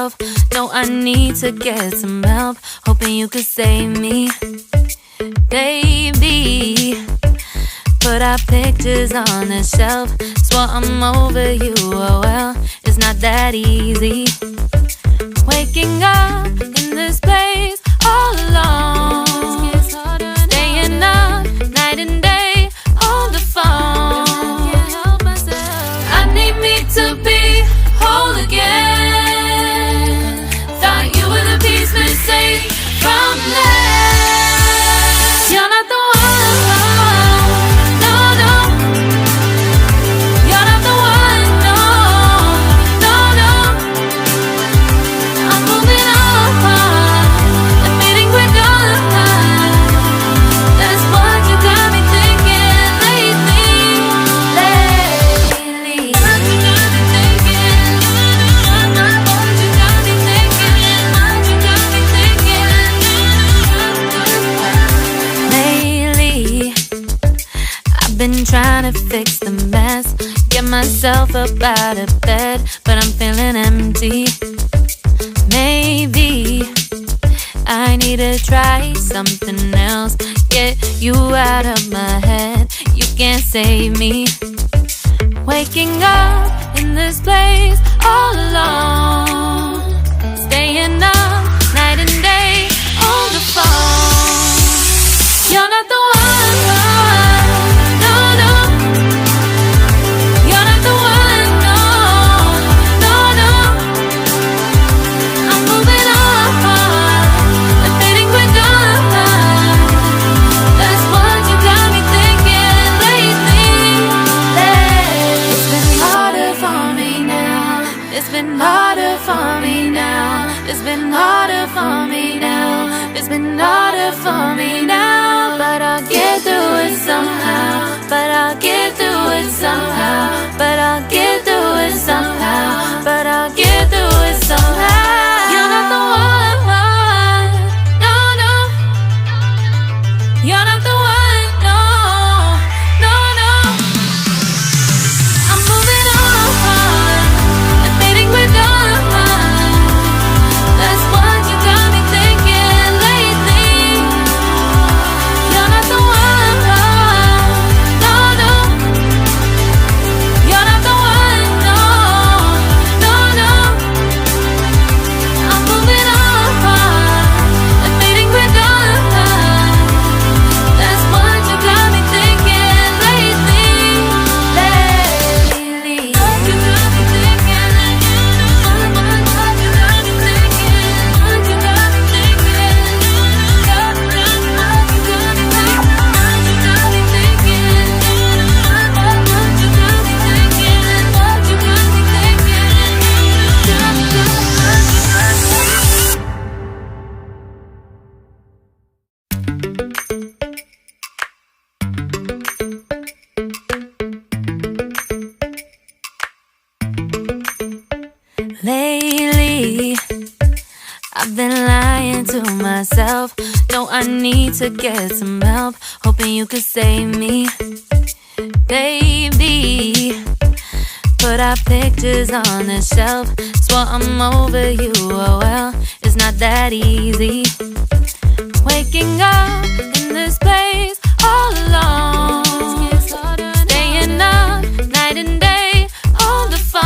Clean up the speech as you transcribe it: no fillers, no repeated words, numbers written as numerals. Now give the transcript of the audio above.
myself. No, I need to get some help. Hoping you could save me, baby. Put our pictures on the shelf. Swore I'm over you, oh well, it's not that easy. Waking up in this place all alone, staying up night and day on the phone. I need me to be whole again. Thought you were the piece missing from left. You're not the one, no, no. You're not the one, no, no, no. I'm moving on, admitting we're done. That's what you got me thinking lately. What you got me thinking? What you got me thinking? What you got me thinking? Lately, I've been trying to fix the mess, get myself up out of bed, but I'm feeling empty. Maybe I need to try something else, get you out of my head. You can't save me. Waking up in this place all alone, staying up night and day on the phone. You're not the one, no, no. You're not the one, no, no, no. I'm moving on, admitting we're done. That's what you got me thinking lately. It's been harder for me now. It's been harder for me now. It's been harder for me now. It's been harder for me now. But I'll get through it somehow. But I'll get through it somehow. But I'll get through it somehow. But I'll get through it somehow. You're not the one, no, no. You're not the one, no, no, no. I'm moving on, admitting we're done. That's what you got me thinking lately. You're not the one, no, no. You're not the one, no, no, no. I'm moving on, admitting we're done. That's what you got me thinking lately. What you got me thinking? What you got me thinking? What you got me thinking? What you got me thinking? What you got me thinking? What you got me thinking? What you got me thinking? Lately, I've been lying to myself. No, I need to get some help. Hoping you could save me, baby. Put our pictures on the shelf. Swore I'm over you, oh well, it's not that easy.